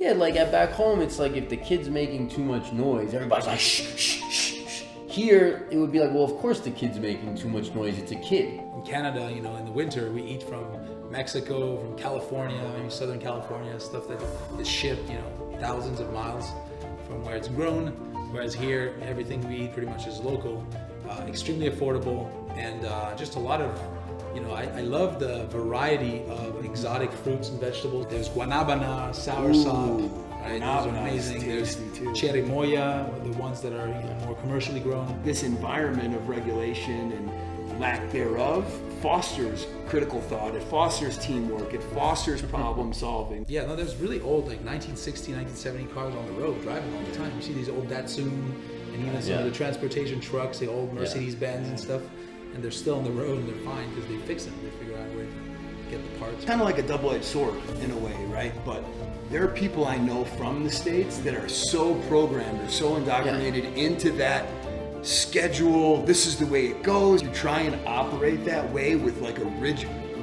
Yeah, like back home, it's like if the kid's making too much noise, everybody's like, shh, shh, shh, shh. Here, it would be like, well, of course the kid's making too much noise. It's a kid. In Canada, in the winter, we eat from Mexico, from California, maybe Southern California, stuff that is shipped, thousands of miles from where it's grown. Whereas here, everything we eat pretty much is local, extremely affordable, and just a lot of, I love the variety of exotic fruits and vegetables. There's guanabana, soursop, right? Those are amazing. There's cherimoya, the ones that are more commercially grown. This environment of regulation and lack thereof fosters critical thought. It fosters teamwork. It fosters problem solving. Yeah, no, there's really old, like 1960, 1970 cars on the road driving all the time. You see these old Datsun and even some of the transportation trucks, the old Mercedes-Benz and stuff, and they're still on the road and they're fine because they fix them. They figure out a way to get the parts. Kind of like a double-edged sword in a way, right? But there are people I know from the States that are so programmed or so indoctrinated into that schedule. This is the way it goes. You try and operate that way with like a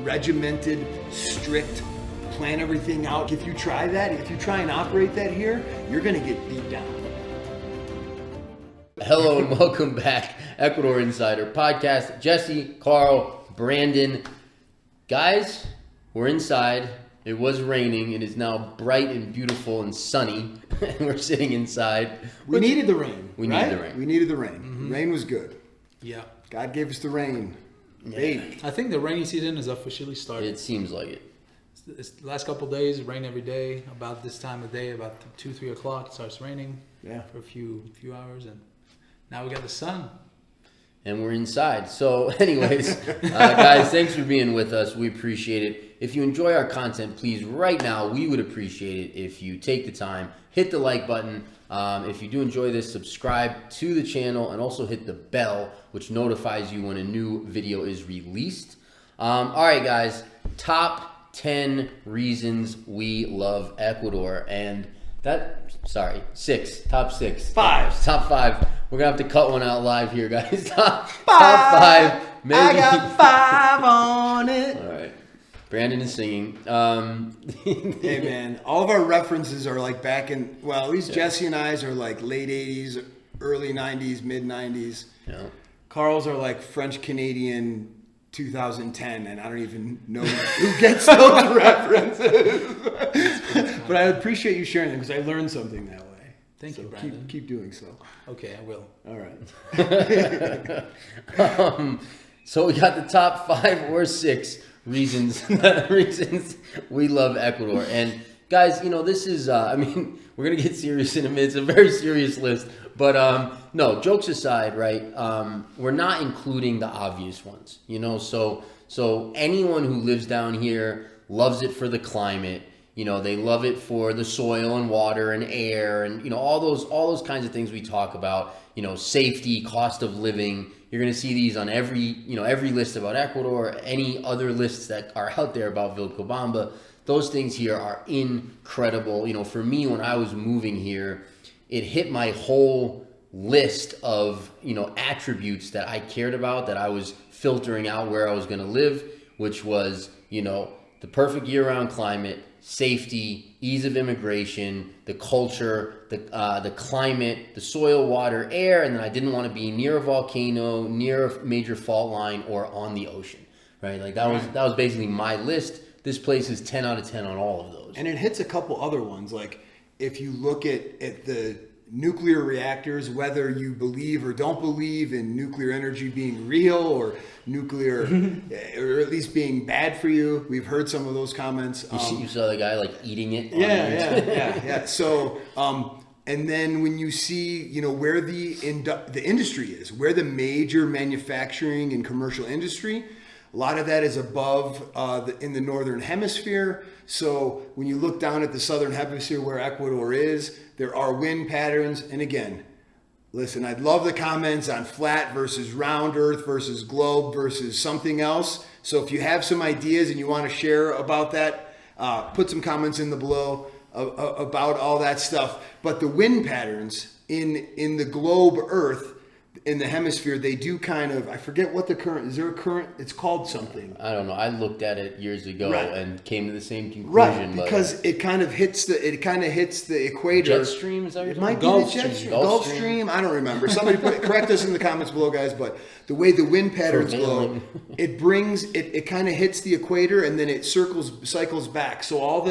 regimented, strict, plan everything out. If you try and operate that here, you're going to get beat down. Hello and welcome back, Ecuador Insider Podcast. Jesse, Carl, Brandon. Guys, we're inside. It was raining. It is now bright and beautiful and sunny. And we're sitting inside. We needed the rain. We needed the rain. We needed the rain. Mm-hmm. Rain was good. Yeah. God gave us the rain. Yeah. Baby. I think the rainy season is officially started. It seems like it. It's the last couple of days, rain every day. About this time of day, about 2-3 o'clock, it starts raining. Yeah. For a few hours, and now we got the sun. And we're inside. So anyways, guys, thanks for being with us. We appreciate it. If you enjoy our content, please, right now, we would appreciate it if you take the time, hit the like button. If you do enjoy this, subscribe to the channel and also hit the bell, which notifies you when a new video is released. All right, guys, top 10 reasons we love Ecuador. And top 6. Top 5. We're going to have to cut one out live here, guys. Top 5. Maybe. I got 5 on it. All right. Brandon is singing. Hey, man. All of our references are like back in, well, at least Jesse and I's are like late 80s, early 90s, mid 90s. Yeah. Carl's are like French-Canadian 2010, and I don't even know who gets those references. But I appreciate you sharing them because I learned something that way. Thank you, Brandon. Keep doing so. Okay, I will. All right. So we got the top 5 or 6 reasons we love Ecuador. And guys, this is, we're going to get serious in a minute. It's a very serious list. But no, jokes aside, right? We're not including the obvious ones, So anyone who lives down here loves it for the climate. They love it for the soil and water and air and, all those kinds of things we talk about, safety, cost of living. You're going to see these on every list about Ecuador, any other lists that are out there about Vilcabamba. Those things here are incredible. For me, when I was moving here, it hit my whole list of, attributes that I cared about, that I was filtering out where I was going to live, which was, the perfect year-round climate, safety, ease of immigration, the culture, the climate, the soil, water, air, and then I didn't want to be near a volcano, near a major fault line, or on the ocean, right? Like that was basically my list. This place is 10 out of 10 on all of those. And it hits a couple other ones. Like if you look at the nuclear reactors, whether you believe or don't believe in nuclear energy being real or nuclear, or at least being bad for you. We've heard some of those comments. You saw the guy like eating it. Yeah. So, and then when you see, where the industry is, where the major manufacturing and commercial industry, a lot of that is above in the northern hemisphere. So when you look down at the southern hemisphere where Ecuador is, there are wind patterns. And again, listen, I'd love the comments on flat versus round earth versus globe versus something else. So if you have some ideas and you want to share about that, put some comments in the below about all that stuff. But the wind patterns in the globe earth, in the hemisphere, they do kind of, I forget what the current, is there a current? It's called something. I don't know. I looked at it years ago and came to the same conclusion. Right, because it kind of hits the equator. Jet stream, is that what It you're might be talking the jet stream. Gulf Stream. I don't remember. Somebody correct us in the comments below, guys. But the way the wind patterns go, it kind of hits the equator and then it cycles back. So all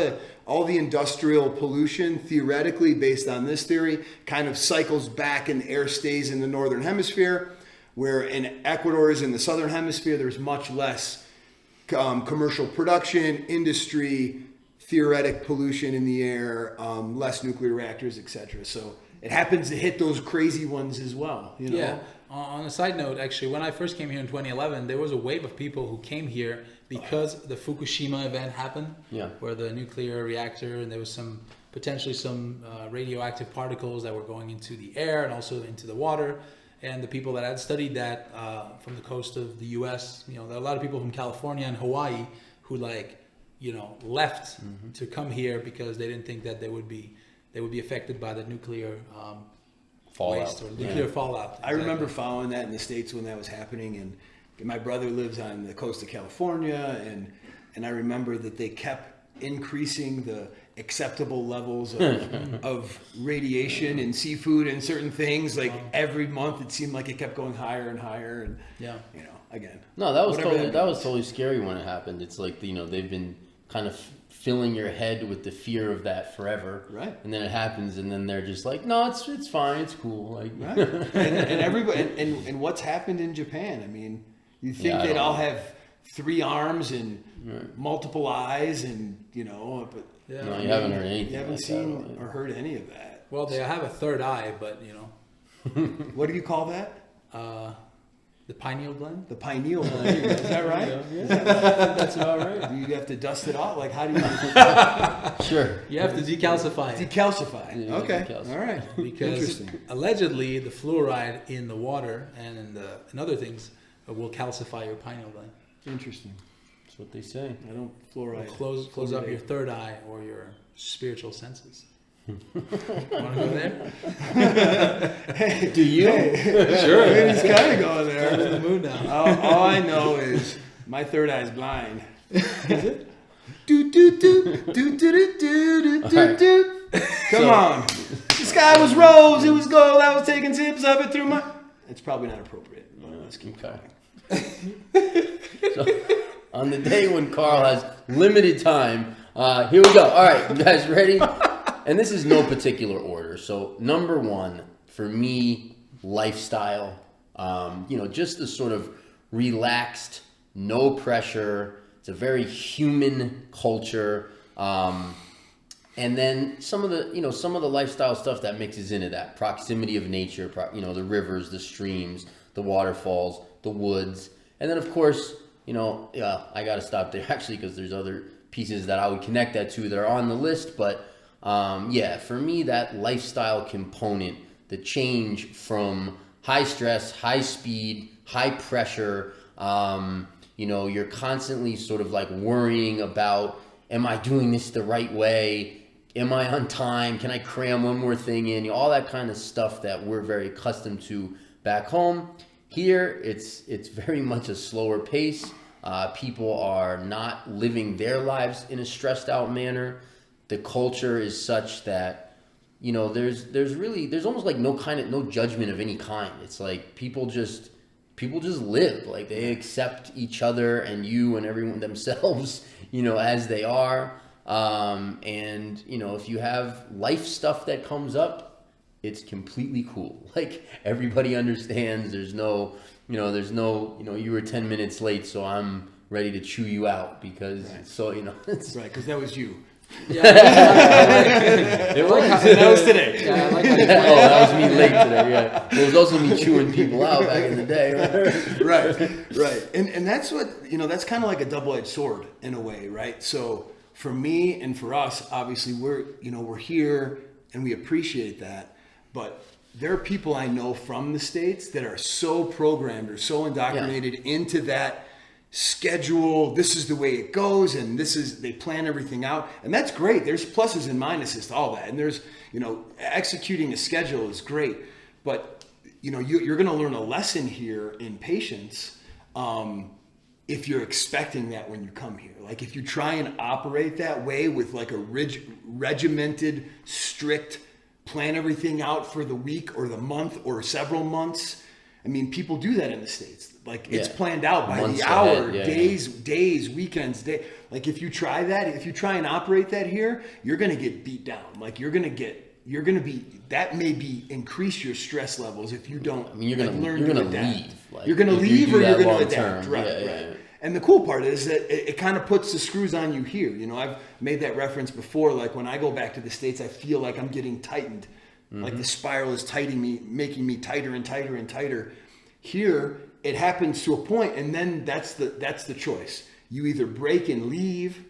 the industrial pollution, theoretically, based on this theory, kind of cycles back and the air stays in the northern hemisphere, where in Ecuador is in the southern hemisphere, there's much less commercial production, industry, theoretic pollution in the air, less nuclear reactors, etc. So it happens to hit those crazy ones as well. You know? Yeah. On a side note, actually, when I first came here in 2011, there was a wave of people who came here because the Fukushima event happened, where the nuclear reactor, and there was potentially some radioactive particles that were going into the air and also into the water. And the people that had studied that from the coast of the U.S., there are a lot of people from California and Hawaii who left to come here because they didn't think that they would be affected by the nuclear waste or nuclear fallout. I remember following that in the States when that was happening, and my brother lives on the coast of California, and I remember that they kept increasing the acceptable levels of radiation in seafood and certain things. Like every month, it seemed like it kept going higher and higher. And again, no, that was totally scary when it happened. It's like they've been kind of filling your head with the fear of that forever, right? And then it happens, and then they're just like, no, it's fine, it's cool, like. Right. and everybody and what's happened in Japan? I mean, you think they'd all have 3 arms and multiple eyes, and but no, you haven't heard anything. You haven't seen or heard any of that. Well, they have a third eye, but What do you call that? The pineal gland. The pineal gland. Is that right? Yeah. That's about right. Do you have to dust it out? Like, how do you? Sure. You have to decalcify it. Decalcify. Yeah, Okay. decalcify. All right. Because allegedly the fluoride in the water and in other things will calcify your pineal gland. Interesting. That's what they say. I don't fluoride. Close up your third eye or your spiritual senses. Want to go there? Hey, do you? Hey, sure. I mean, he's kind of going there. I'm in the mood now. All I know is my third eye's blind. Is it? Do do do do do do do do do. Come on. The sky was rose, it was gold. I was taking sips of it through my. It's probably not appropriate. Let's keep going. So, on the day when Carl has limited time, here we go. All right, you guys ready? And this is no particular order. So number 1 for me, lifestyle. Just the sort of relaxed, no pressure. It's a very human culture. And then some of the lifestyle stuff that mixes into that proximity of nature. The rivers, the streams, the waterfalls, the woods, and then of course, I got to stop there actually because there's other pieces that I would connect that to that are on the list, but. For me, that lifestyle component, the change from high stress, high speed, high pressure, you're constantly sort of like worrying about, am I doing this the right way? Am I on time? Can I cram one more thing in? All that kind of stuff that we're very accustomed to back home. Here, it's very much a slower pace. People are not living their lives in a stressed out manner. The culture is such that, there's almost like no judgment of any kind. It's like people just live, like they accept each other and you and everyone themselves, as they are. If you have life stuff that comes up, it's completely cool. Like everybody understands. There's no, you were 10 minutes late, so I'm ready to chew you out because it's right. Because that was you. Yeah. It was. That was today. Yeah, I like that was me late today. Yeah, it was also me chewing people out back in the day. Right. And that's what that's kind of like a double-edged sword in a way, right? So for me and for us, obviously we're here and we appreciate that, but there are people I know from the States that are so programmed or so indoctrinated into that schedule. This is the way it goes, and they plan everything out, and that's great. There's pluses and minuses to all that, and there's executing a schedule is great, but you're going to learn a lesson here in patience. If you're expecting that when you come here, like if you try and operate that way with like a regimented, strict, plan everything out for the week or the month or several months. I mean, people do that in the States. Like it's planned out by Months the hour, ahead. days, weekends, Like if you try and operate that here, you're going to get beat down. Like that may be increase your stress levels if you don't. I mean, you're going to leave. Like, you're going to leave or you're going to adapt. Term. Right. Yeah. And the cool part is that it kind of puts the screws on you here. I've made that reference before. Like when I go back to the States, I feel like I'm getting tightened. Like the spiral is tightening me, making me tighter and tighter and tighter. Here, it happens to a point, and then that's the choice. You either break and leave,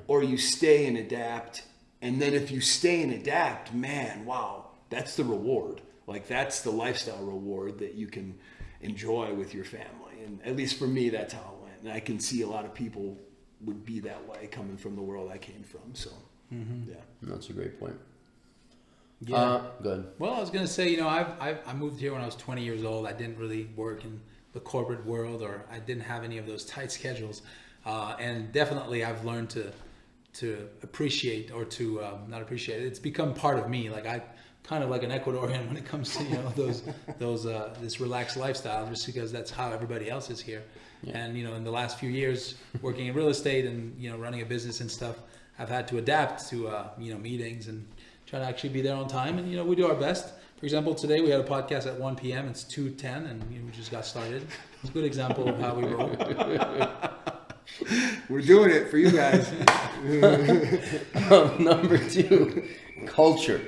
or you stay and adapt. And then if you stay and adapt, man, wow, that's the reward. Like that's the lifestyle reward that you can enjoy with your family. And at least for me, that's how it went. And I can see a lot of people would be that way coming from the world I came from. So, yeah. That's a great point. Yeah. Good. Well, I was going to say, I moved here when I was 20 years old. I didn't really work in the corporate world, or I didn't have any of those tight schedules. And definitely I've learned to appreciate, or to not appreciate it. It's become part of me. Like I kind of like an Ecuadorian when it comes to, this relaxed lifestyle, just because that's how everybody else is here. Yeah. And, in the last few years working in real estate and, running a business and stuff, I've had to adapt to, meetings and try to actually be there on time. And, we do our best. For example, today we had a podcast at 1 p.m. It's 2:10 and we just got started. It's a good example of how we roll. We're doing it for you guys. Number 2, culture.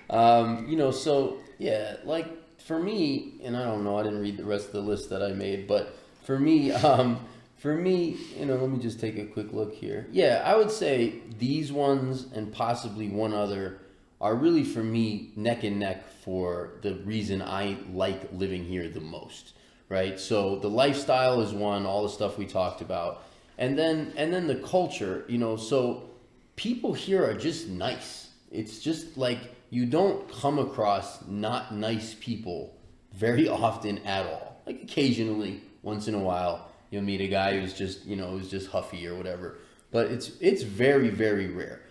So yeah, like for me, and I don't know, I didn't read the rest of the list that I made, but for me, let me just take a quick look here. Yeah, I would say these ones and possibly one other are really for me neck and neck for the reason I like living here the most, right? So the lifestyle is one, all the stuff we talked about. And then the culture, so people here are just nice. It's just like you don't come across not nice people very often at all. Like occasionally, once in a while, you'll meet a guy who's just huffy or whatever. But it's very, very rare.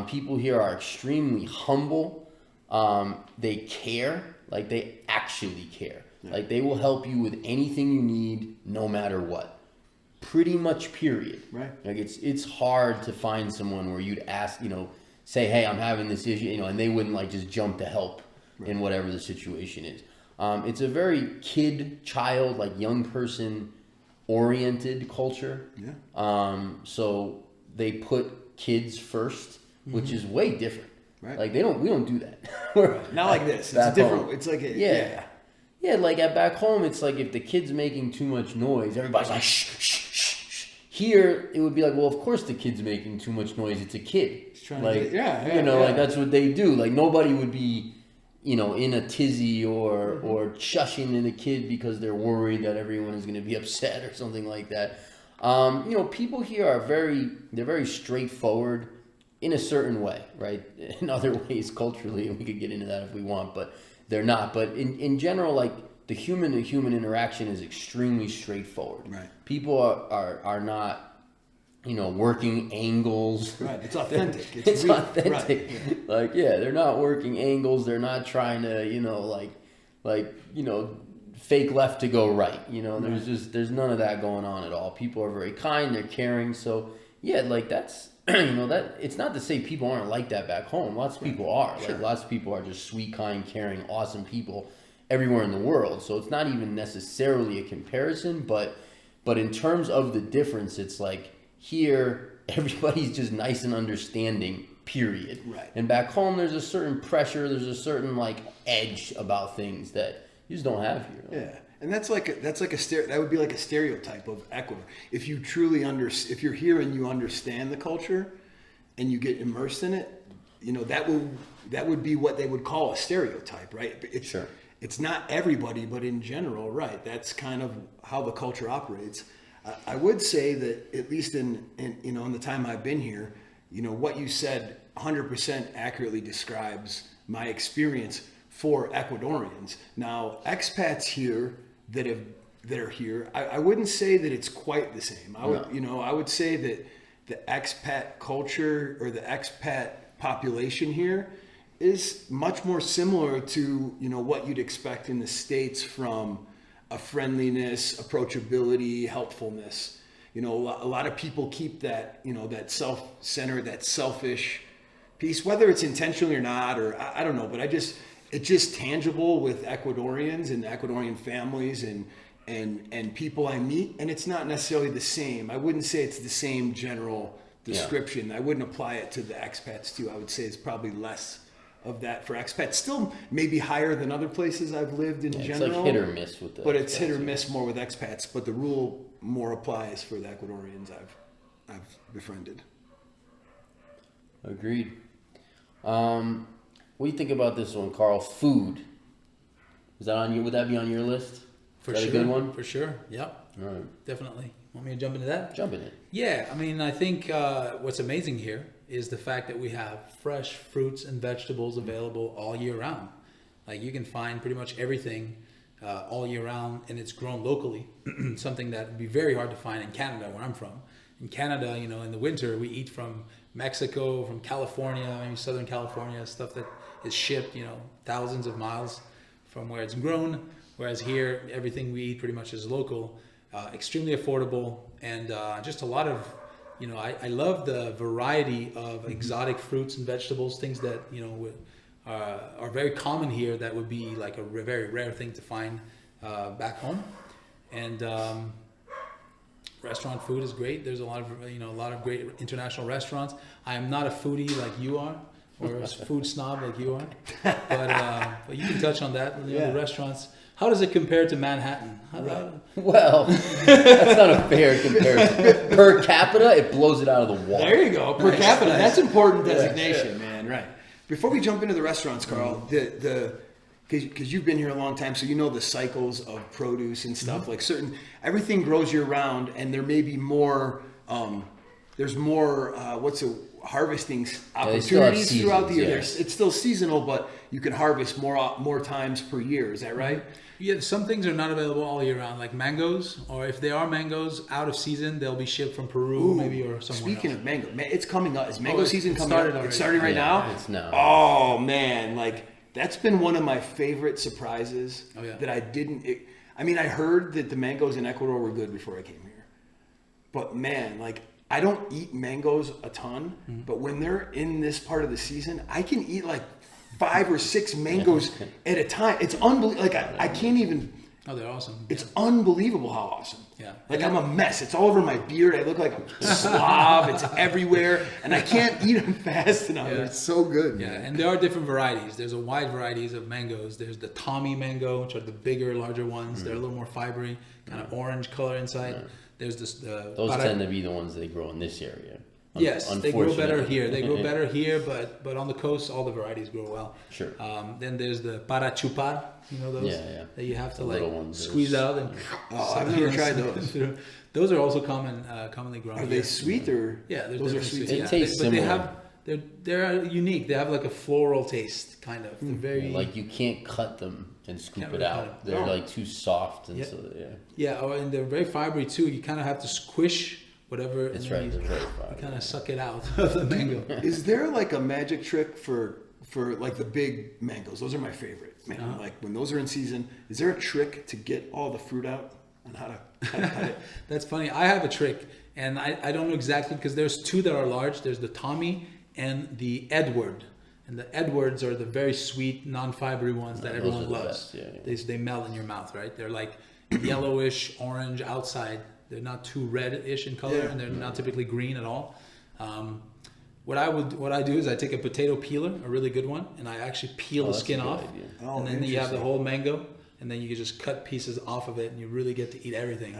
People here are extremely humble. They care, like they actually care. Yeah. Like they will help you with anything you need, no matter what. Pretty much, period. Right. Like it's hard to find someone where you'd ask, say, hey, I'm having this issue, and they wouldn't like just jump to help in whatever the situation is. It's a very child, like young person oriented culture. Yeah. So they put kids first, which is way different. Right. Like we don't do that. Not like this. It's different. Home. It's like yeah. Like back home, it's like if the kid's making too much noise, everybody's like shh, shh, shh, shh. Here, it would be like, well, of course the kid's making too much noise. It's a kid. He's trying to like that's what they do. Like nobody would be, in a tizzy or shushing in a kid because they're worried that everyone is going to be upset or something like that. People here are very straightforward in a certain way, right? In other ways, culturally, and we could get into that if we want, but they're not. But in general, like the human to human interaction is extremely straightforward. Right. People are not, working angles. Right. It's authentic. It's authentic. Right. Like, they're not working angles. They're not trying to, fake left to go right. There's none of that going on at all. People are very kind. They're caring. So that's, that it's not to say people aren't like that back home. Lots of people are. Sure. Like lots of people are just sweet, kind, caring, awesome people everywhere in the world. So it's not even necessarily a comparison, but in terms of the difference, it's like here everybody's just nice and understanding, period. Right. And back home there's a certain pressure, there's a certain edge about things that you just don't have here. Yeah. And that would be like a stereotype of Ecuador. If you truly if you're here and you understand the culture and you get immersed in it, that would be what they would call a stereotype, right? It's not everybody, but in general, right? That's kind of how the culture operates. I would say that at least in the time I've been here, what you said 100% accurately describes my experience for Ecuadorians. Now, expats here that are here, I wouldn't say that it's quite the same. I would say that the expat culture or the expat population here is much more similar to, what you'd expect in the States from a friendliness, approachability, helpfulness. A lot of people keep that, that self-centered, that selfish piece, whether it's intentionally or not, or I don't know, but it's just tangible with Ecuadorians and the Ecuadorian families and people I meet, and it's not necessarily the same. I wouldn't say it's the same general description. Yeah. I wouldn't apply it to the expats too. I would say it's probably less of that for expats. Still maybe higher than other places I've lived in general. It's like hit or miss with the But it's hit or miss more with expats, but the rule more applies for the Ecuadorians I've befriended. Agreed. What do you think about this one, Carl? Food. Is that on you? Would that be on your list? For Is that sure. a good one? For sure. Yep. All right. Definitely. Want me to jump into that? Jump in it. Yeah. I mean, I think what's amazing here is the fact that we have fresh fruits and vegetables available all year round. Like you can find pretty much everything all year round, and it's grown locally. Something that would be very hard to find in Canada, where I'm from. In Canada, in the winter, we eat from Mexico, from California, maybe Southern California, stuff that is shipped, thousands of miles from where it's grown. Whereas here, everything we eat pretty much is local, extremely affordable, and just a lot of, I love the variety of exotic fruits and vegetables, things that, are very common here that would be like a very rare thing to find back home. And restaurant food is great. There's a lot of great international restaurants. I am not a foodie like you are, or a food snob like you are, but you can touch on that. The restaurants. How does it compare to Manhattan? Well, that's not a fair comparison. Per capita, it blows it out of the water. There you go. Per capita. That's important designation, man. Right. Before we jump into the restaurants, Carl, because you've been here a long time, so you know the cycles of produce and stuff. Like everything grows year round, and there may be more. There's more. Harvesting opportunities throughout the year. Yeah. It's still seasonal, but you can harvest more times per year. Is that right? Yeah, some things are not available all year round, like mangoes, or if they are mangoes out of season, they'll be shipped from Peru, maybe, or somewhere Speaking else. of mango, it's coming up. Is mango season coming up? Already. It's starting right now? It's now. Oh, man. That's been one of my favorite surprises that I didn't... I heard that the mangoes in Ecuador were good before I came here. But, man, I don't eat mangoes a ton, but when they're in this part of the season, I can eat 5 or 6 mangoes at a time. It's unbelievable. I can't even. Oh, they're awesome. It's unbelievable how awesome. Yeah. I'm a mess. It's all over my beard. I look like a slob. It's everywhere, and I can't eat them fast enough. Yeah. It's so good. Yeah, man. and there are different varieties. There's a wide varieties of mangoes. There's the Tommy mango, which are the bigger, larger ones. They're a little more fibery, kind of orange color inside. There's this. Those tend to be the ones they grow in this area. Yes, they grow better here. They grow better here, but on the coast, all the varieties grow well. Sure. Then there's the para chupar, those that you have to squeeze out and. I've never tried those. Those are also commonly grown. Are they sweet or? Yeah, those are sweet. They taste similar. They're unique. They have like a floral taste, kind of. They're very you can't cut them and scoop it out. They're too soft and and they're very fibery too. You kind of have to squish whatever. That's right. You kind of suck it out of the mango. Is there a magic trick for the big mangoes? Those are my favorite. Man, when those are in season, is there a trick to get all the fruit out and how to cut it? That's funny. I have a trick, and I don't know exactly because there's 2 that are large. There's the Tommy and the Edward. And the Edwards are the very sweet, non-fibery ones that everyone loves. They melt in your mouth, right? They're like yellowish, orange outside. They're not too reddish in color, and they're not typically green at all. What I do is I take a potato peeler, a really good one, and I actually peel the skin off. And then you have the whole mango, and then you can just cut pieces off of it, and you really get to eat everything.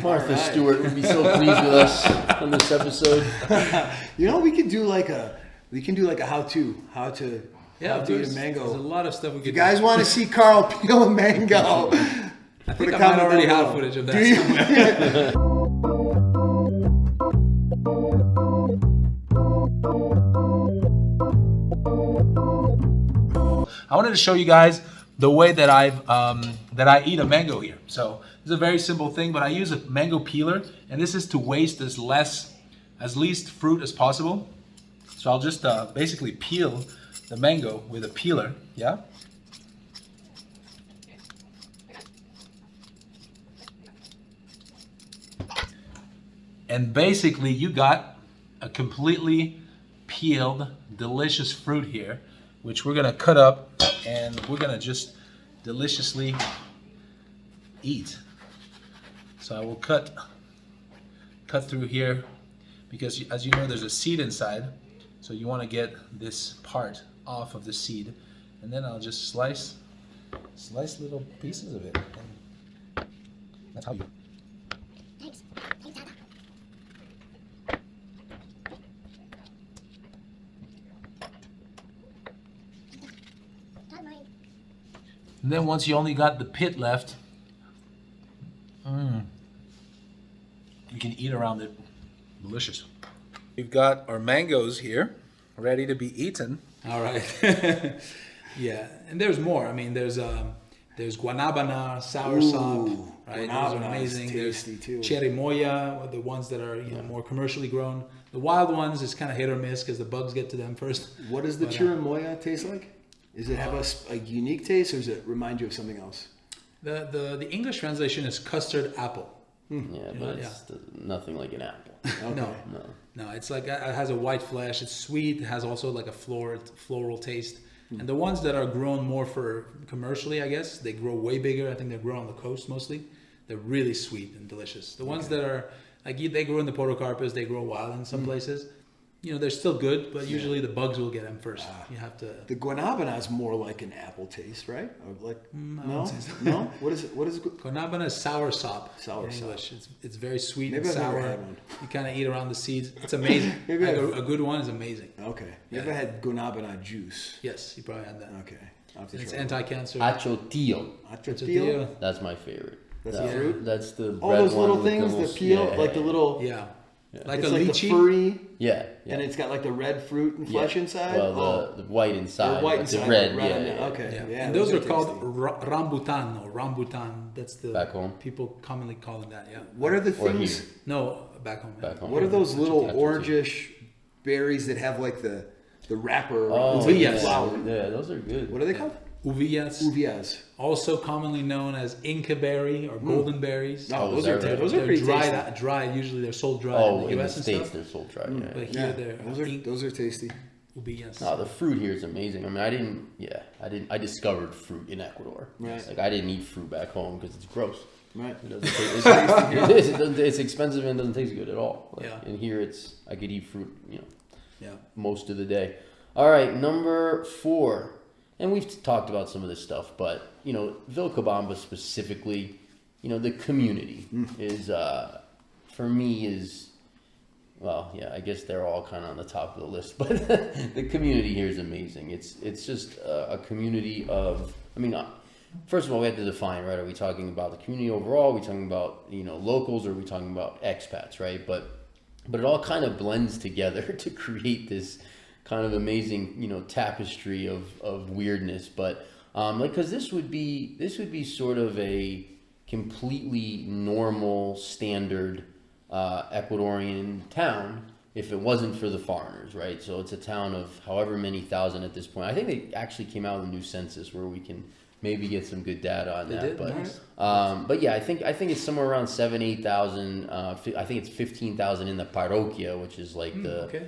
Martha Stewart would be so pleased with us on this episode. We could do a how-to eat a mango. There's a lot of stuff we could do. If you guys want to see Carl peel a mango, I think I might already have footage of that somewhere. I wanted to show you guys the way that I eat a mango here. So it's a very simple thing, but I use a mango peeler, and this is to waste as least fruit as possible. So I'll just basically peel the mango with a peeler, yeah? And basically you got a completely peeled, delicious fruit here, which we're gonna cut up and we're gonna just deliciously eat. So I will cut through here because, as you know, there's a seed inside. So you want to get this part off of the seed, and then I'll just slice little pieces of it. And that's how you. Thanks. And then once you only got the pit left, you can eat around it. Delicious. We've got our mangoes here, ready to be eaten. All right. Yeah, and there's more. I mean, there's guanabana, soursop, right? Those are amazing. There's cherimoya, the ones that are more commercially grown. The wild ones is kind of hit or miss because the bugs get to them first. What does the cherimoya taste like? Does it have a unique taste, or does it remind you of something else? The English translation is custard apple. Yeah, but it's nothing like an apple. Okay. No, it's like it has a white flesh. It's sweet. It has also like a floral taste. And the ones that are grown more for commercially, I guess, they grow way bigger. I think they grow on the coast mostly. They're really sweet and delicious. The ones that are like they grow in the Podocarpus, they grow wild in some places. They're still good, but usually the bugs will get them first. You have to. The guanabana is more like an apple taste, right? Or like no. What is it? Guanabana is soursop. In English. It's very sweet and sour. You kind of eat around the seeds. It's amazing. A good one is amazing. Okay. You ever had guanabana juice? Yes, you probably had that. Okay. It's anti-cancer. Achotillo. That's my favorite. That's the fruit? That's the all red those little one things that peel, like the little... Yeah. Like it's a like lychee. the furry, yeah, and it's got like the red fruit and flesh inside. Well, the white inside, the red. Okay, yeah. And those are called rambutan or rambutan. That's the back home. People commonly call them that. Yeah. What are the things? No, back home. What are those little orangish berries that have like the wrapper? Uvillas. Flower. Yeah, those are good. What are they called? Uvillas. Also commonly known as incaberry or golden berries. No, those are pretty dry. Dry. Usually they're sold dry in the US in the and States stuff. they're sold dry. But here those are tasty. Uvillas. No, the fruit here is amazing. I mean, I discovered fruit in Ecuador. Right. Like I didn't eat fruit back home because it's gross. Right. It doesn't taste, it's expensive and it doesn't taste good at all. And here I could eat fruit, most of the day. All right, number 4. And we've talked about some of this stuff, but, Vilcabamba specifically, the community is, for me I guess they're all kind of on the top of the list, but the community here is amazing. It's just a community of, first of all, we have to define, right? Are we talking about the community overall? Are we talking about, locals, or are we talking about expats, right? But it all kind of blends together to create this kind of amazing, tapestry of weirdness. But because this would be sort of a completely normal, standard Ecuadorian town if it wasn't for the foreigners, right? So it's a town of however many thousand at this point. I think they actually came out with a new census where we can maybe get some good data on that. But nice. But yeah, I think it's somewhere around 7,000-8,000. I think it's 15,000 in the parroquia, which is like the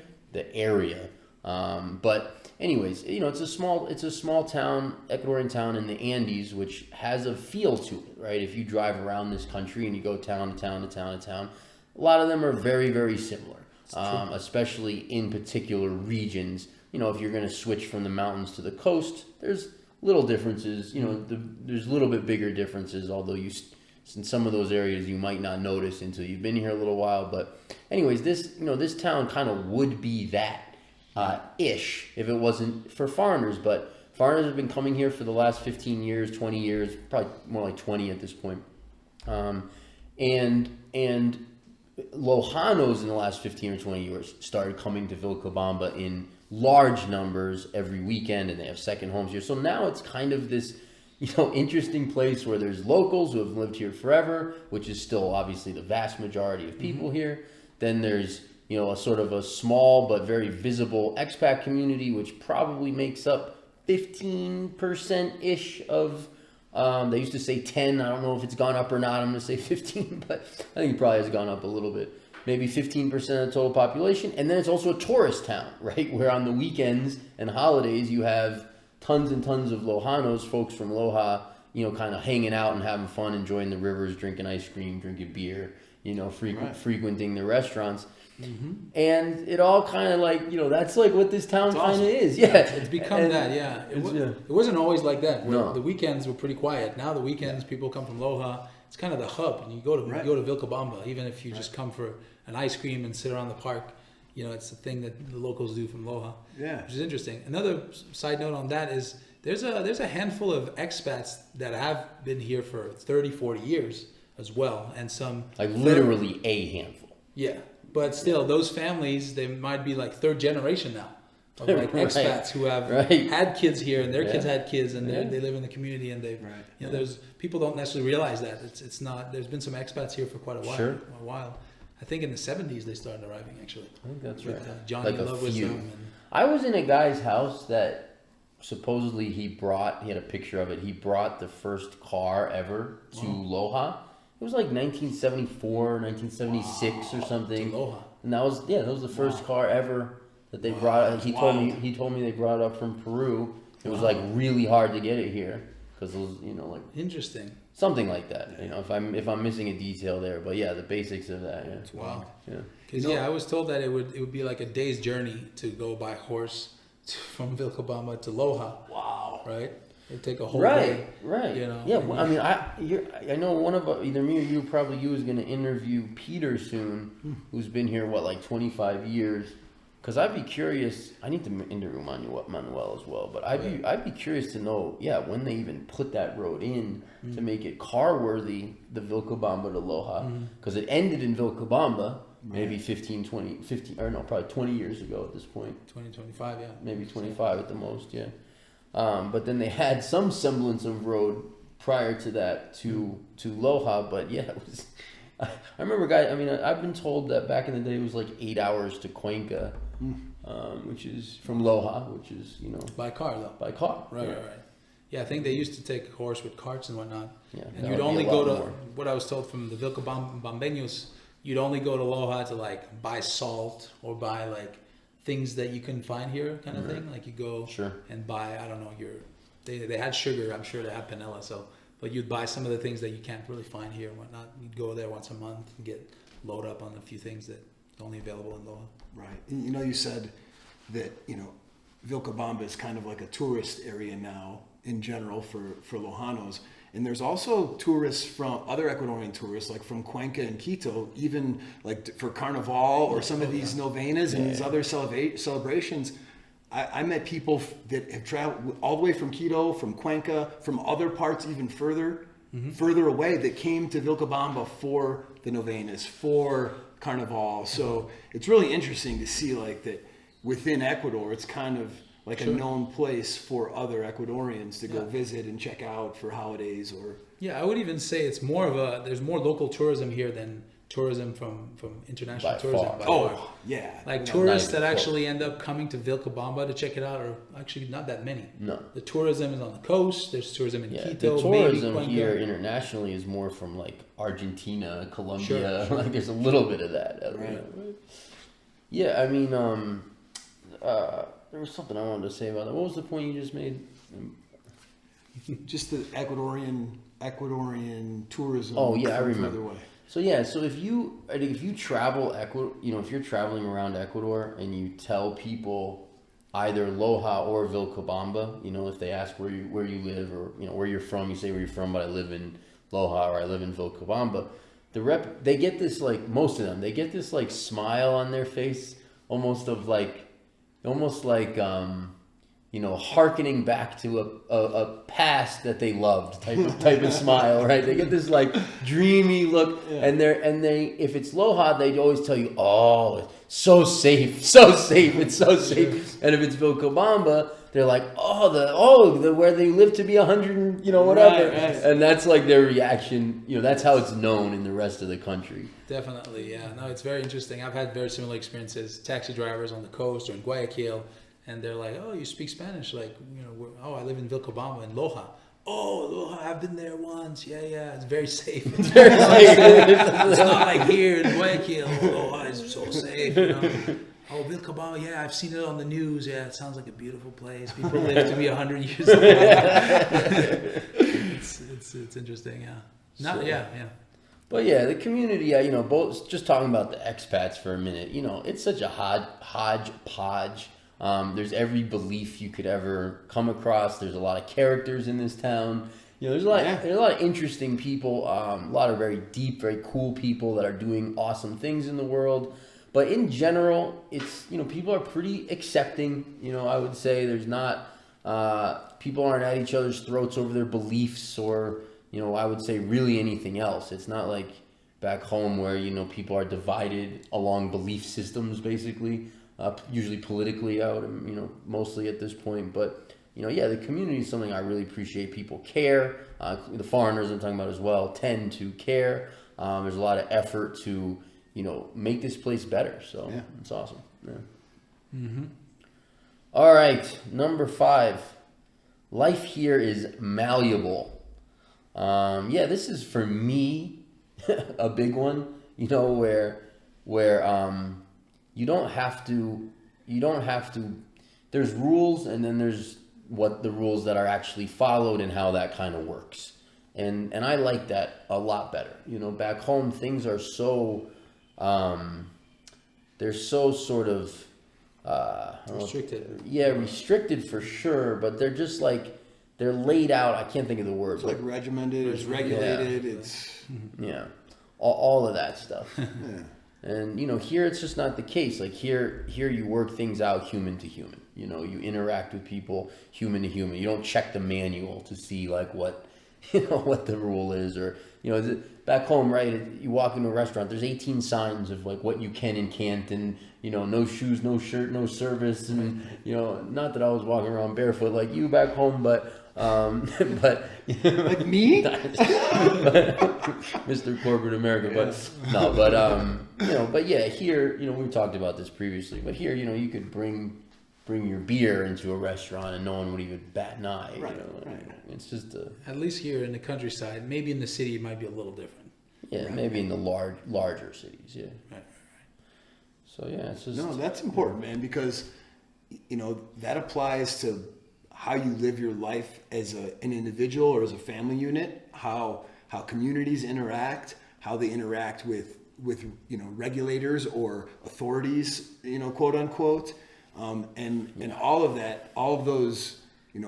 area. But anyways, it's a small town, Ecuadorian town in the Andes, which has a feel to it, right? If you drive around this country and you go town to town to town to town, a lot of them are very, very similar, especially in particular regions. If you're going to switch from the mountains to the coast, there's little differences, there's a little bit bigger differences, although in some of those areas you might not notice until you've been here a little while. But anyways, this town kind of would be that. Ish, if it wasn't for foreigners, but foreigners have been coming here for the last 15 years, 20 years, probably more like 20 at this point. And Lojanos in the last 15 or 20 years started coming to Vilcabamba in large numbers every weekend, and they have second homes here. So now it's kind of this, interesting place where there's locals who have lived here forever, which is still obviously the vast majority of people here. Then there's, a sort of a small but very visible expat community, which probably makes up 15%-ish of, they used to say 10. I don't know if it's gone up or not. I'm going to say 15, but I think it probably has gone up a little bit. Maybe 15% of the total population. And then it's also a tourist town, right? Where on the weekends and holidays you have tons and tons of Lojanos, folks from Loja, kind of hanging out and having fun, enjoying the rivers, drinking ice cream, drinking beer, frequenting the restaurants. And it all kind of that's like what this town kind of is. Yeah. It's become that, yeah. It wasn't always like that. No. The weekends were pretty quiet. Now the weekends, people come from Loja. It's kind of the hub. And you go to Vilcabamba, even if you just come for an ice cream and sit around the park. It's the thing that the locals do from Loja. Yeah. Which is interesting. Another side note on that is there's a handful of expats that have been here for 30, 40 years as well. And some... literally a handful. Yeah. But still, those families, they might be like third generation now. Of expats who have had kids here, and their kids had kids, and they live in the community, and they've, there's people don't necessarily realize that it's not. There's been some expats here for quite a while. Sure. I think in the 70s they started arriving. Actually, I think that's right. Johnny Love was them. I was in a guy's house that supposedly he had a picture of it. He brought the first car ever to Loja. It was like 1974, 1976 or something. To Loja. And that was the first car ever that they brought. He told me they brought it up from Peru. It was like really hard to get it here because it was interesting. Something like that. If I'm missing a detail there, but yeah, the basics of that. Yeah. It's wild. Yeah. Because I was told that it would be like a day's journey to go by horse from Vilcabamba to Loja. Wow. Right. It'd take a whole day. Right. Yeah. Well, I mean, I know one of either me or you, probably you, is going to interview Peter soon, who's been here 25 years. Because I'd be curious. I need to interview Manuel as well. But I'd be curious to know, when they even put that road in to make it car worthy, the Vilcabamba to Loja, because it ended in Vilcabamba. Maybe probably 20 years ago at this point. 2025, yeah. Maybe 25 at the most, yeah. But then they had some semblance of road prior to that to Loja. But yeah, it was. I remember, guys. I mean, I've been told that back in the day it was like 8 hours to Cuenca, which is from Loja, which is by car though. By car, right. Yeah, I think they used to take a horse with carts and whatnot. Yeah, and you'd only go to what I was told from the Vilcabambeños. You'd only go to Loja to buy salt or buy things that you couldn't find here, kind of thing. Like you go and buy, I don't know, they had sugar. I'm sure they had panela. But you'd buy some of the things that you can't really find here and whatnot. You'd go there once a month and load up on a few things that are only available in Loja. Right. You said that Vilcabamba is kind of like a tourist area now in general for Lojanos. And there's also tourists from other Ecuadorian tourists, like from Cuenca and Quito, even for Carnival or some of these novenas and these other celebrations. I met people that have traveled all the way from Quito, from Cuenca, from other parts even further away that came to Vilcabamba for the novenas, for Carnival. So it's really interesting to see that within Ecuador, it's kind of a known place for other Ecuadorians to go visit and check out for holidays or... Yeah, I would even say it's more there's more local tourism here than tourism from international tourism. Far. By far. Yeah. Tourists that actually end up coming to Vilcabamba to check it out are actually not that many. No. The tourism is on the coast. There's tourism in Quito. The tourism here internationally is more from Argentina, Colombia. Sure. There's a little bit of that. Right. Yeah, I mean, there was something I wanted to say about that. What was the point you just made? Just the Ecuadorian tourism. Oh yeah, I remember. Further away. So if you travel Ecuador, if you're traveling around Ecuador and you tell people either Loja or Vilcabamba, if they ask where you live or where you're from, you say where you're from, but I live in Loja or I live in Vilcabamba. They get this most of them, they get this smile on their face, almost like hearkening back to a past that they loved type of smile, right? They get this like dreamy look, and they if it's Loja, they always tell you, oh, it's so safe, it's so safe. And if it's Vilcabamba, they're like, the where they live to be 100, and whatever. Right. And that's like their reaction. That's how it's known in the rest of the country. Definitely, yeah. No, it's very interesting. I've had very similar experiences. Taxi drivers on the coast or in Guayaquil. And they're like, oh, you speak Spanish? Like, I live in Vilcabamba in Loja. Oh, Loja, I've been there once. Yeah, it's very safe. It's very safe. It's not like here in Guayaquil. Loja is so safe. Oh, Vilcabamba, yeah, I've seen it on the news. Yeah, it sounds like a beautiful place. People live to be 100 years old. It's interesting, yeah. Yeah. But yeah, the community, both just talking about the expats for a minute. It's such a hodgepodge. There's every belief you could ever come across. There's a lot of characters in this town. There's a lot of interesting people, a lot of very deep, very cool people that are doing awesome things in the world. But in general, it's, people are pretty accepting. I would say there's not, people aren't at each other's throats over their beliefs or, I would say really anything else. It's not like back home where, people are divided along belief systems, basically. Usually politically out, mostly at this point. But, the community is something I really appreciate. People care. The foreigners I'm talking about as well tend to care. There's a lot of effort to, make this place better. So it's awesome. Yeah. Mm-hmm. All right. Number 5. Life here is malleable. This is for me a big one, where you don't have to, there's rules and then there's what the rules that are actually followed and how that kind of works. And I like that a lot better. Back home, things are so, they're so sort of, restricted. Restricted for sure, but they're just like, they're laid out. I can't think of the word. It's like regimented, it's regulated, it's... Yeah, all of that stuff. Yeah. And, here it's just not the case. Like here you work things out human to human. You interact with people human to human. You don't check the manual to see like what the rule is, or, back home, right? You walk into a restaurant, there's 18 signs of like what you can and can't, and, no shoes, no shirt, no service. And, not that I was walking around barefoot like you back home, but like me, Mr. Corporate America, but here, we've talked about this previously, but here, you could bring your beer into a restaurant and no one would even bat an eye. Right. It's just at least here in the countryside. Maybe in the city it might be a little different. Yeah, right. Maybe in the larger cities. Yeah. Right. So it's just that's important, man, because that applies to how you live your life as an individual or as a family unit, how communities interact, how they interact with regulators or authorities, quote unquote, and all of that, all of those,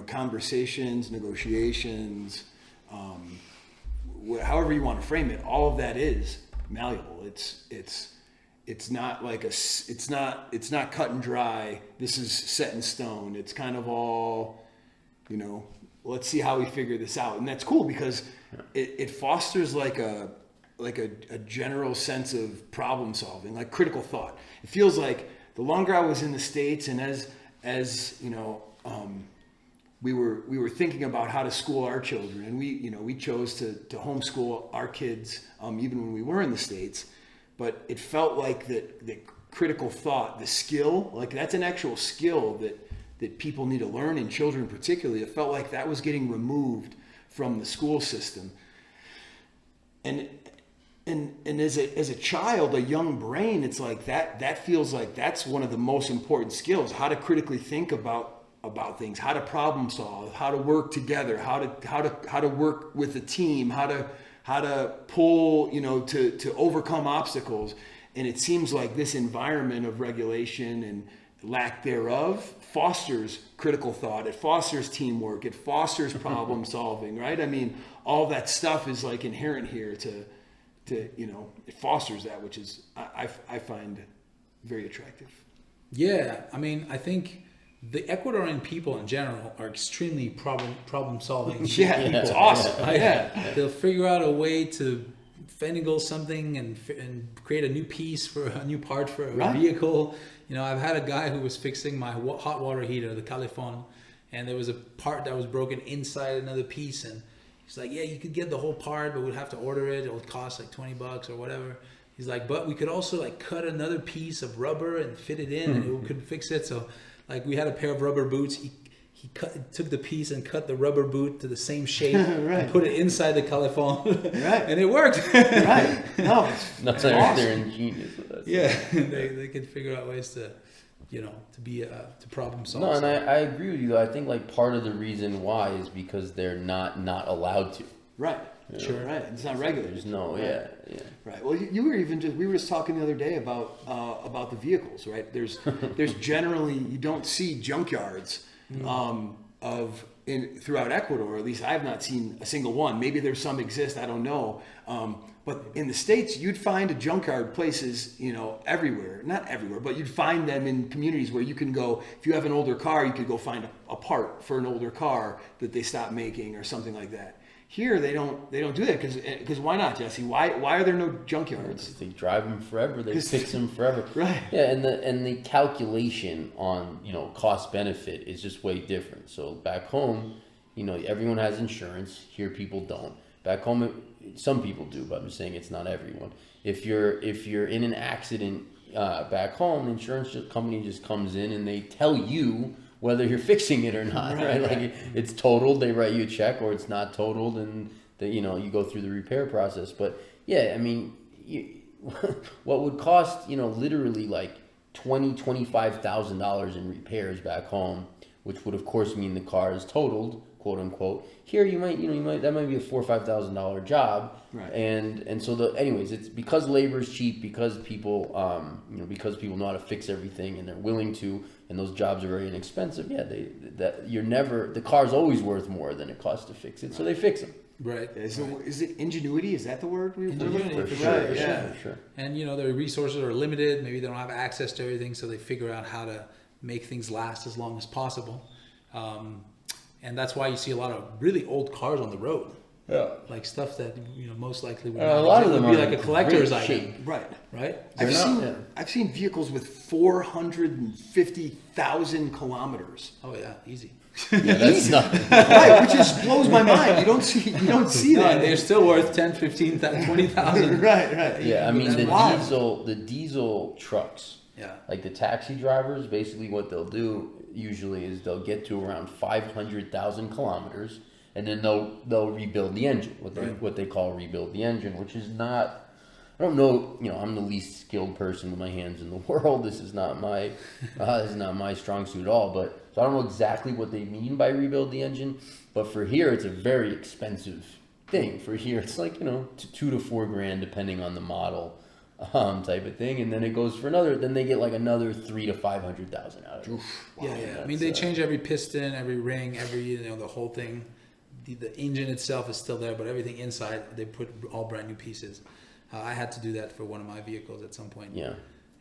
conversations, negotiations, however you want to frame it, all of that is malleable. It's not like it's not cut and dry. This is set in stone. It's kind of all, let's see how we figure this out. And that's cool because it fosters like a general sense of problem solving, like critical thought. It feels like the longer I was in the States, and as we were thinking about how to school our children, and we chose to homeschool our kids even when we were in the States. But it felt like that critical thought, the skill, like that's an actual skill that people need to learn, and children particularly. It felt like that was getting removed from the school system. And as a child, a young brain, it's like that feels like that's one of the most important skills: how to critically think about things, how to problem solve, how to work together, how to work with a team, how to pull, to overcome obstacles. And it seems like this environment of regulation and lack thereof fosters critical thought. It fosters teamwork. It fosters problem solving, right? I mean, all that stuff is like inherent here to it fosters that, which is, I find very attractive. Yeah. I mean, I think the Ecuadorian people in general are extremely problem solving. Yeah, it's awesome. Right? Yeah. They'll figure out a way to finagle something and create a new piece for a new part for a vehicle. You know, I've had a guy who was fixing my hot water heater, the Califon, and there was a part that was broken inside another piece, and he's like, yeah, you could get the whole part, but we'd have to order it. It would cost like $20 or whatever. He's like, but we could also like cut another piece of rubber and fit it in, and it could fix it. So like we had a pair of rubber boots. He took the piece and cut the rubber boot to the same shape and put it inside the Califon, and it worked. Right. No, it's awesome. They're ingenious with that. Yeah, they could figure out ways to, you know, to problem solve. No, and I agree with you though. I think like part of the reason why is because they're not allowed to. Right. You Sure. Right. It's not regular. There's no. Right. Yeah. Right. Well, we were just talking the other day about the vehicles. Right. There's generally, you don't see junkyards throughout Ecuador. At least I've not seen a single one. Maybe there's some exist. I don't know. But in the States, you'd find a junkyard places, you know, everywhere. Not everywhere, but you'd find them in communities where you can go. If you have an older car, you could go find a part for an older car that they stopped making or something like that. Here they don't do that because why not, Jesse? Why are there no junkyards? They drive them forever. They fix them forever. Right. Yeah, and the calculation on, you know, cost benefit is just way different. So back home, you know, everyone has insurance. Here people don't. Back home, some people do, but I'm just saying it's not everyone. If you're in an accident back home, the insurance company just comes in and they tell you whether you're fixing it or not, right? Like it's totaled, they write you a check, or it's not totaled, and you know, you go through the repair process. But yeah, I mean, what would cost, you know, literally like $25,000 in repairs back home, which would of course mean the car is totaled, quote unquote. Here you might that might be a $4,000 or $5,000 job, right? And so anyways, it's because labor is cheap, because people because people know how to fix everything and they're willing to, and those jobs are very inexpensive. Yeah, the car's always worth more than it costs to fix it, so they fix them. Right. Is it ingenuity? Is that the word we're looking for? For sure. And you know, their resources are limited. Maybe they don't have access to everything, so they figure out how to make things last as long as possible. And that's why you see a lot of really old cars on the road. Yeah. Like stuff that, you know, most likely would a lot of them be are like a collector's shape. item. Right. Right? I've seen vehicles with 450,000 kilometers. Oh yeah, easy. Yeah, that's nothing. Right, which just blows my mind. You don't see that. They're still worth 10, 15, 20,000. Right. Yeah, I mean the diesel trucks. Yeah. Like the taxi drivers, basically what they'll do usually is they'll get to around 500,000 kilometers, and then they'll rebuild the engine. What they call rebuild the engine, which is not. I don't know. You know, I'm the least skilled person with my hands in the world. This is not my strong suit at all. But so I don't know exactly what they mean by rebuild the engine. But for here, it's a very expensive thing. For here, it's like, you know, $2,000 to $4,000 depending on the model. Type of thing, and then it goes for another. Then they get like another $300,000 to $500,000 out of it. Wow, Yeah. I mean, they change every piston, every ring, the whole thing. The engine itself is still there, but everything inside they put all brand new pieces. I had to do that for one of my vehicles at some point. Yeah.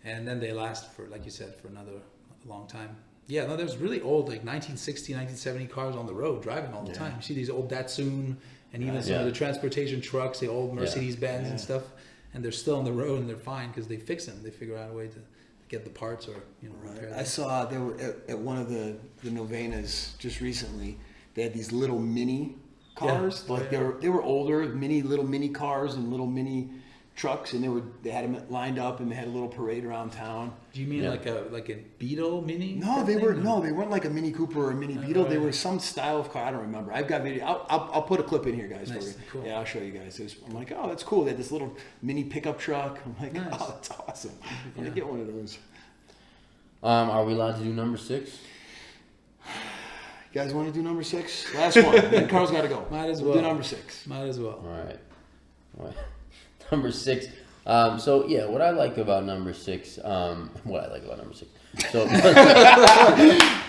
And then they last for, like you said, for another long time. Yeah. No, there's really old, like 1960, 1970 cars on the road driving all the time. You see these old Datsun and even some of the transportation trucks, the old Mercedes Benz and stuff. And they're still on the road and they're fine because they fix them. They figure out a way to get the parts or repair them. I saw there were at one of the novenas just recently. They had these little mini cars, they were older, little mini cars and little mini trucks, and they had them lined up and they had a little parade around town. Do you mean like a Beetle Mini? No, they weren't like a Mini Cooper or a Mini Beetle. They were some style of car. I don't remember. I've got video. I'll put a clip in here, guys. Nice. For you. Cool. Yeah, I'll show you guys. I'm like, oh, that's cool. They had this little mini pickup truck. I'm like, nice. Oh, that's awesome. I'm gonna get one of those. Are we allowed to do number 6? You guys want to do number 6? Last one. Then Carl's got to go. Might as We'll well. do number 6. Might as well. All right. Number 6. So yeah, what I like about number 6. So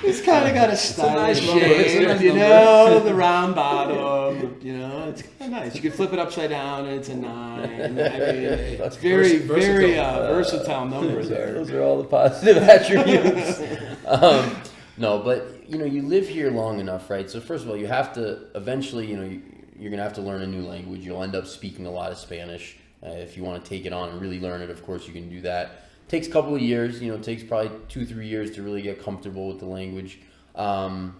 It's kind of got a stylish nice number. It's a shape, nice you number. know, the round bottom. You know, it's kind of nice. You can flip it upside down, and it's a 9. I mean, it's very versatile. versatile number there. Those are all the positive attributes. No, but you live here long enough, right? So first of all, you have to eventually, you're gonna have to learn a new language. You'll end up speaking a lot of Spanish if you want to take it on and really learn it. Of course, you can do that. It takes a couple of years. It takes probably 2-3 years to really get comfortable with the language, and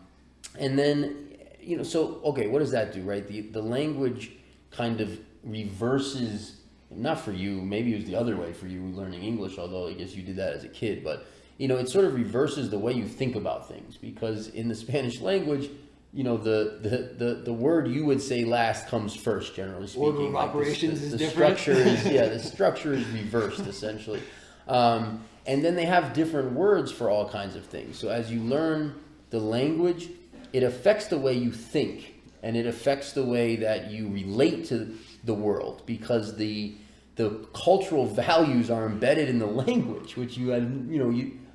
then so okay, what does that do, right? The language kind of reverses. Not for you. Maybe it was the other way for you learning English. Although I guess you did that as a kid, but. It sort of reverses the way you think about things, because in the Spanish language, the word you would say last comes first, generally speaking. Order of operations is different. The structure is reversed, essentially. And then they have different words for all kinds of things. So as you learn the language, it affects the way you think, and it affects the way that you relate to the world, because the cultural values are embedded in the language, which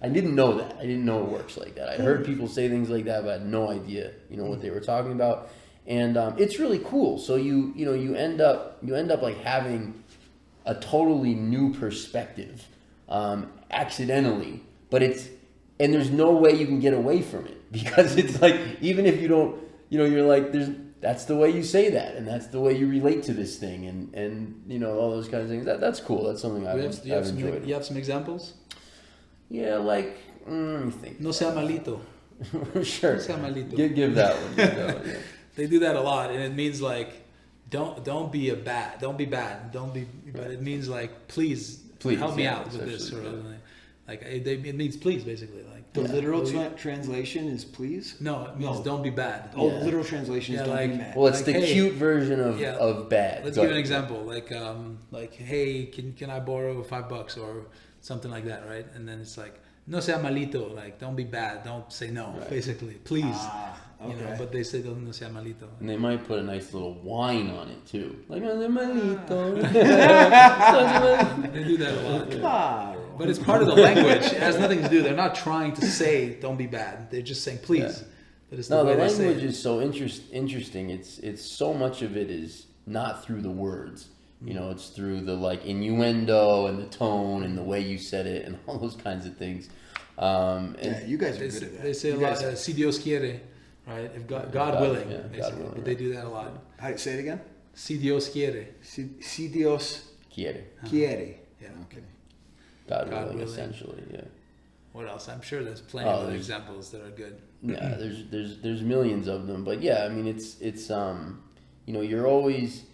I didn't know that. I didn't know it works like that. I heard people say things like that, but I had no idea, what they were talking about. And it's really cool. So you end up like having a totally new perspective, accidentally. But and there's no way you can get away from it, because it's like, even if you don't, you're like, that's the way you say that, and that's the way you relate to this thing, and all those kinds of things. That's cool. That's something I've enjoyed. You have some examples? Yeah, like, let me think. No sea malito. Sure. No sea malito. Give that one. Yeah. They do that a lot, and it means like, don't be bad. But it means like, please help me out with this, sort of thing. Like, it means please, basically. Like the literal translation is please. No, it means don't be bad. Oh, literal translation is don't be mad. Well, it's like, the cute version of bad. Let's give an example. Like hey, can I borrow $5 or something like that, right? And then it's like, no sea malito, like, don't be bad, don't say no, right. Basically, please. Okay. But they say no sea malito. And they might put a nice little whine on it too, like no sea malito. They do that a lot. But it's part of the language. It has nothing to do. They're not trying to say don't be bad. They're just saying please. Yeah. But it's the language is so interesting. It's so much of it is not through the words. It's through the innuendo and the tone and the way you said it and all those kinds of things. You guys are good at that. They say a lot, si Dios quiere, right? If God willing, God willing, but they do that a lot. How say it again? Si Dios quiere. Si Dios quiere. Quiere. Yeah. Okay. God willing, essentially. Yeah. What else? I'm sure there's plenty of other examples that are good. Yeah, there's millions of them, but yeah, I mean it's you're always.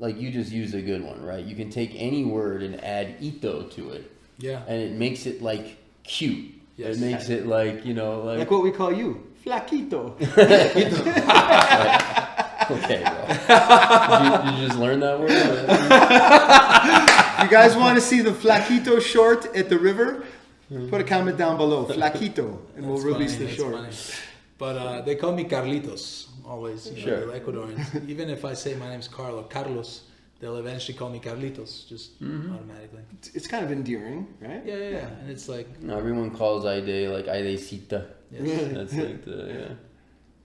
Like, you just used a good one, right? You can take any word and add ito to it. Yeah. And it makes it, like, cute. Yes. It makes it, like, like what we call you, flaquito. Okay, well. Did you just learn that word? You guys want to see the flaquito short at the river? Put a comment down below, flaquito, and we'll release the short. Funny. But they call me Carlitos. Always, sure. Ecuadorians. Even if I say my name's Carlos, they'll eventually call me Carlitos, just automatically. It's kind of endearing, right? Yeah. And it's like... everyone calls Heide, like, Heidecita. Yes. That's like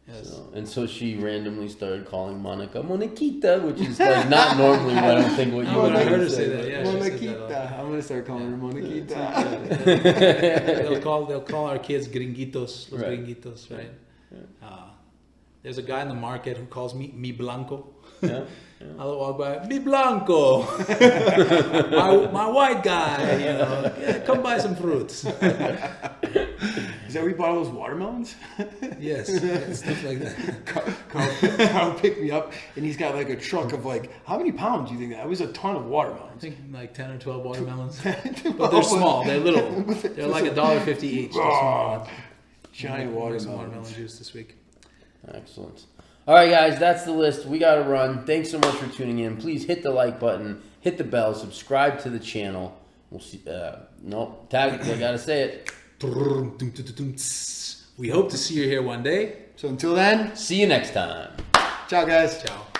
Yes. So she randomly started calling Monica Moniquita, which is like not normally I don't think what you would have heard her say that. Yeah, Moniquita. I'm gonna start calling her Moniquita. They'll call our kids gringuitos, los gringuitos, right? Yeah. There's a guy in the market who calls me Mi Blanco. Yeah. I'll walk by, Mi Blanco, my white guy. Come buy some fruits. Is that where you bought all those watermelons? Yes, stuff like that. Carl picked me up, and he's got like a truck of like, how many pounds do you think that? It was a ton of watermelons. I think like 10 or 12 watermelons. But they're small. They're little. They're like $1.50 each. They're small. Giant watermelon juice this week. Excellent. All right, guys, that's the list. We got to run. Thanks so much for tuning in. Please hit the like button, hit the bell, subscribe to the channel. We'll see. Tag. I got to say it. We hope to see you here one day. So until then, see you next time. Ciao, guys. Ciao.